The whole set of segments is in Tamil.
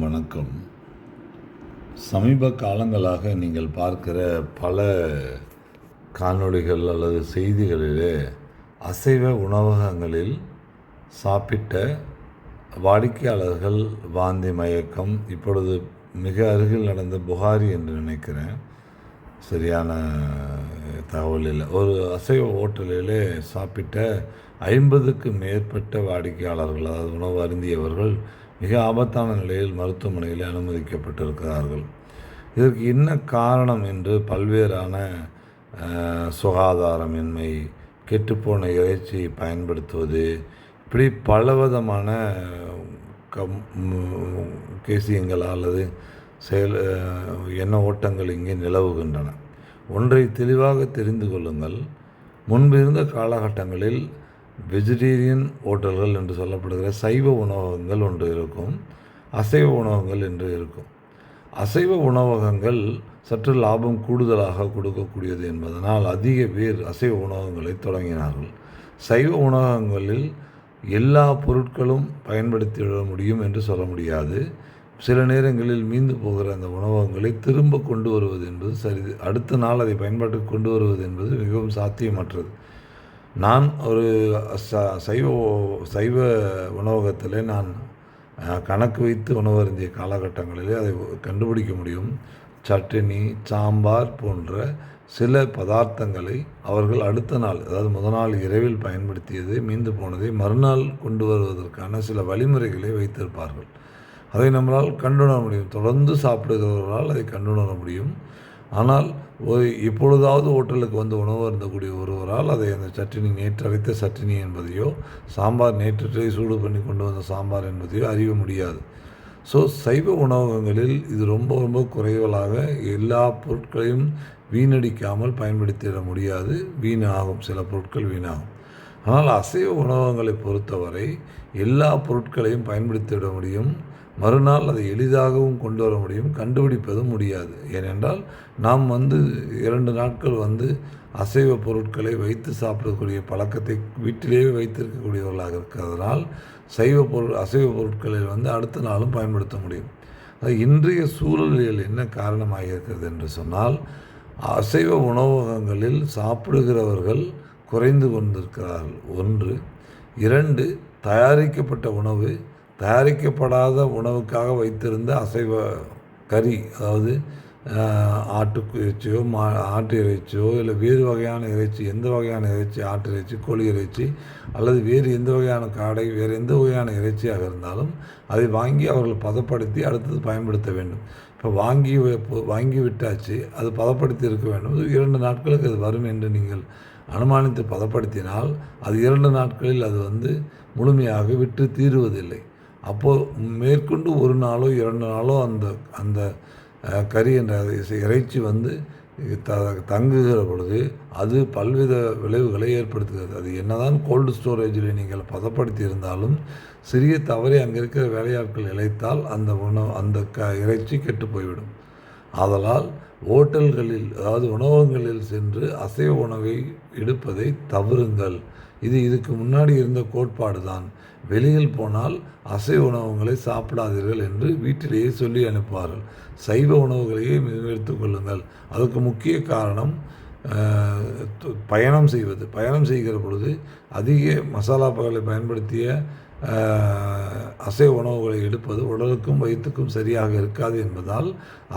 வணக்கம். சமீப காலங்களாக நீங்கள் பார்க்கிற பல காணொளிகள் அல்லது செய்திகளிலே அசைவ உணவகங்களில் சாப்பிட்ட வாடிக்கையாளர்கள் வாந்தி மயக்கம், இப்பொழுது மிக அருகில் நடந்த புகாரி என்று நினைக்கிறேன், சரியான தகவல் இல்லை. ஒரு அசைவ ஹோட்டலிலே சாப்பிட்ட 50க்கு மேற்பட்ட வாடிக்கையாளர்கள், அதாவது உணவு அருந்தியவர்கள் மிக ஆபத்தான நிலையில் மருத்துவமனையில் அனுமதிக்கப்பட்டிருக்கிறார்கள். இதற்கு என்ன காரணம் என்று பல்வேறான சுகாதாரமின்மை, கெட்டுப்போன இறைச்சி பயன்படுத்துவது, இப்படி பலவிதமான கேசியங்கள் அல்லது எண்ண ஓட்டங்கள் இங்கே நிலவுகின்றன. ஒன்றை தெளிவாக தெரிந்து கொள்ளுங்கள். முன்பு இருந்த காலகட்டங்களில் வெஜிடேரியன் ஹோட்டல்கள் என்று சொல்லப்படுகிற சைவ உணவகங்கள் ஒன்று இருக்கும், அசைவ உணவகங்கள் என்று இருக்கும். அசைவ உணவகங்கள் சற்று லாபம் கூடுதலாக கொடுக்கக்கூடியது என்பதனால் அதிக பேர் அசைவ உணவகங்களை தொடங்கினார்கள். சைவ உணவகங்களில் எல்லா பொருட்களும் பயன்படுத்திவிட முடியும் என்று சொல்ல முடியாது. சில நேரங்களில் மீந்து போகிற அந்த உணவகங்களை திரும்ப கொண்டு வருவது என்பது அடுத்த நாள் அதை பயன்பாட்டுக்கு கொண்டு வருவது என்பது மிகவும் சாத்தியமற்றது. நான் ஒரு சைவ உணவகத்தில் நான் கணக்கு வைத்து உணவு அருந்திய காலகட்டங்களிலே அதை கண்டுபிடிக்க முடியும். சட்னி, சாம்பார் போன்ற சில பதார்த்தங்களை அவர்கள் அடுத்த நாள், அதாவது முதல் நாள் இரவில் பயன்படுத்தியதை, மீந்து போனதை மறுநாள் கொண்டு வருவதற்கான சில வழிமுறைகளை வைத்திருப்பார்கள். அதை நம்மளால் கண்டுணர முடியும். தொடர்ந்து சாப்பிடுகிறவர்களால் அதை கண்டுணர முடியும். ஆனால் இப்பொழுதாவது ஹோட்டலுக்கு வந்து உணவு அருந்தக்கூடிய ஒருவரால் அதை அந்த சட்னி நேற்றரைத்த சட்னி என்பதையோ, சாம்பார் நேற்றை சூடு பண்ணி கொண்டு வந்த சாம்பார் என்பதையோ அறிய முடியாது. சைவ உணவகங்களில் இது ரொம்ப ரொம்ப குறைவலாக எல்லா பொருட்களையும் வீணடிக்காமல் பயன்படுத்திட முடியாது. வீணாகும், சில பொருட்கள் வீணாகும். ஆனால் அசைவ உணவகங்களை பொறுத்தவரை எல்லா பொருட்களையும் பயன்படுத்திவிட முடியும். மறுநாள் அதை எளிதாகவும் கொண்டு வர முடியும், கண்டுபிடிப்பதும் முடியாது. ஏனென்றால் நாம் 2 நாட்கள் அசைவ பொருட்களை வைத்து சாப்பிடக்கூடிய பழக்கத்தை வீட்டிலேயே வைத்திருக்கக்கூடியவர்களாக இருக்கிறதுனால் அசைவ பொருட்களில் அடுத்த நாளும் பயன்படுத்த முடியும். அது இன்றைய சூழலில் என்ன காரணமாக இருக்கிறது என்று சொன்னால், அசைவ உணவகங்களில் சாப்பிடுகிறவர்கள் குறைந்து கொண்டிருக்கிறார்கள். 1. 2. தயாரிக்கப்பட்ட உணவு, தயாரிக்கப்படாத உணவுக்காக வைத்திருந்த அசைவ கறி, அதாவது ஆட்டு இறைச்சியோ ஆட்டு இறைச்சியோ இல்லை வேறு வகையான இறைச்சி, எந்த வகையான இறைச்சி, ஆட்டு இறைச்சி, கோழி இறைச்சி அல்லது வேறு எந்த வகையான காடை, வேறு எந்த வகையான இறைச்சியாக இருந்தாலும் அதை வாங்கி அவர்கள் பதப்படுத்தி அடுத்தது பயன்படுத்த வேண்டும். இப்போ வாங்கி விட்டாச்சு, அது பதப்படுத்தி இருக்க வேண்டும். 2 நாட்களுக்கு அது வரும் என்று நீங்கள் அனுமானித்து பதப்படுத்தினால் அது 2 நாட்களில் அது முழுமையாக விற்று தீருவதில்லை. அப்போது மேற்கொண்டு 1 நாளோ 2 நாளோ அந்த கறி என்ற இறைச்சி தங்குகிற பொழுது அது பல்வித விளைவுகளை ஏற்படுத்துகிறது. அது என்னதான் கோல்டு ஸ்டோரேஜில் நீங்கள் பதப்படுத்தி இருந்தாலும் சிறிய தவறி அங்கே இருக்கிற வேலையாட்கள் இழைத்தால் அந்த இறைச்சி கெட்டு போய்விடும். ஆதலால் ஹோட்டல்களில், அதாவது உணவகங்களில் சென்று அசைவ உணவை எடுப்பதை தவறுங்கள். இதுக்கு முன்னாடி இருந்த கோட்பாடு தான். வெளியில் போனால் அசைவ உணவுகளை சாப்பிடாதீர்கள் என்று வீட்டிலேயே சொல்லி அனுப்புவார்கள். சைவ உணவுகளையே எடுத்துக்கொள்ளுங்கள். அதுக்கு முக்கிய காரணம் பயணம் செய்வது. பயணம் செய்கிற பொழுது அதிக மசாலா பகளை பயன்படுத்திய அசைவ உணவுகளை எடுப்பது உடலுக்கும் வயிற்றுக்கும் சரியாக இருக்காது என்பதால்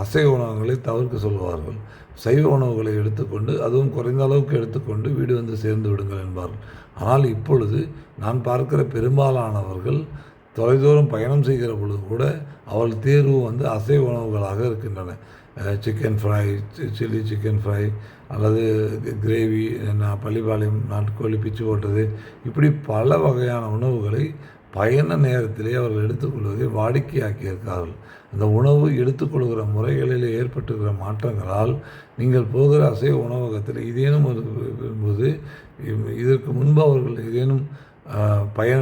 அசைவ உணவுகளை தவிர்க்க சொல்வார்கள். சைவ உணவுகளை எடுத்துக்கொண்டு, அதுவும் குறைந்த அளவுக்கு எடுத்துக்கொண்டு வீடு சேர்ந்து விடுங்கள் என்பார்கள். ஆனால் இப்பொழுது நான் பார்க்கிற பெரும்பாலானவர்கள் தொலைதூரம் பயணம் செய்கிற பொழுது கூட அவள் தேர்வு அசைவ உணவுகளாக இருக்கின்றன. Chicken fry, chilli chicken fry அல்லது கிரேவி, பள்ளிப்பாளையம் நாட்டுக்கோழி பிச்சு போட்டது, இப்படி பல வகையான உணவுகளை பயண நேரத்திலே அவர்கள் எடுத்துக்கொள்வதை வாடிக்கையாக்கியிருக்கிறார்கள். அந்த உணவு எடுத்துக்கொள்கிற முறைகளில் ஏற்பட்டுகிற மாற்றங்களால் நீங்கள் போகிற அசைவ உணவகத்தில் இதேனும் போது இதற்கு முன்பு அவர்கள் ஏதேனும்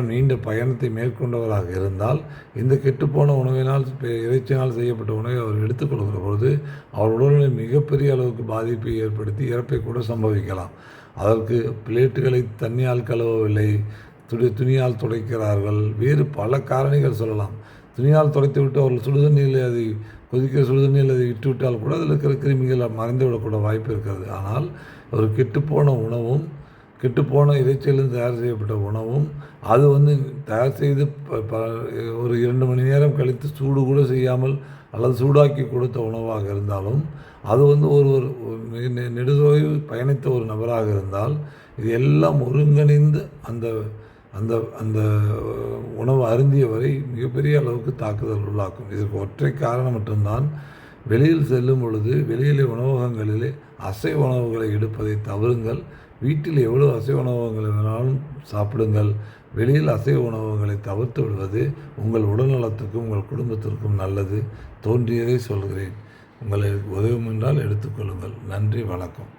நீண்ட பயணத்தை மேற்கொண்டவராக இருந்தால் இந்த கெட்டுப்போன உணவினால், இறைச்சியினால் செய்யப்பட்ட உணவை அவர் எடுத்துக்கொள்கிற பொழுது அவர் உடல்நிலை மிகப்பெரிய அளவுக்கு பாதிப்பை ஏற்படுத்தி இறப்பை கூட சம்பவிக்கலாம். அதற்கு பிளேட்டுகளை தண்ணியால் கழுவவில்லை, துணியால் துடைக்கிறார்கள், வேறு பல காரணிகள் சொல்லலாம். துணியால் துடைத்து விட்டு அவர்கள் சுடுதண்ணீரில் அதை கொதிக்கிற சுடுதண்ணீரில் அதை விட்டுவிட்டால் கூட அதில் இருக்கிற கிருமிகள் மறைந்து விடக்கூட வாய்ப்பு இருக்கிறது. ஆனால் ஒரு கெட்டுப்போன உணவும் கெட்டுப்போன இறைச்சியிலிருந்து தயார் செய்யப்பட்ட உணவும் அது தயார் செய்து ஒரு 2 மணி நேரம் கழித்து சூடு கூட செய்யாமல் அல்லது சூடாக்கி கொடுத்த உணவாக இருந்தாலும் அது ஒரு நெடுதொலைவு பயணித்த ஒரு நபராக இருந்தால் இது எல்லாம் ஒருங்கிணைந்து அந்த அந்த அந்த உணவு அருந்திய வரை மிகப்பெரிய அளவுக்கு தாக்குதல் உள்ளாக்கும். இதற்கு ஒற்றை காரணம் மட்டும்தான், வெளியில் செல்லும் பொழுது வெளியிலே உணவகங்களிலே அசைவ உணவுகளை எடுப்பதை தவறுங்கள். வீட்டில் எவ்வளோ அசைவ உணவகங்களை வேணாலும் சாப்பிடுங்கள். வெளியில் அசைவ உணவகங்களை தவிர்த்து விடுவது உங்கள் உடல்நலத்துக்கும் உங்கள் குடும்பத்திற்கும் நல்லது. தோன்றியதை சொல்கிறேன். உங்களை உதவும் என்றால் எடுத்துக்கொள்ளுங்கள். நன்றி, வணக்கம்.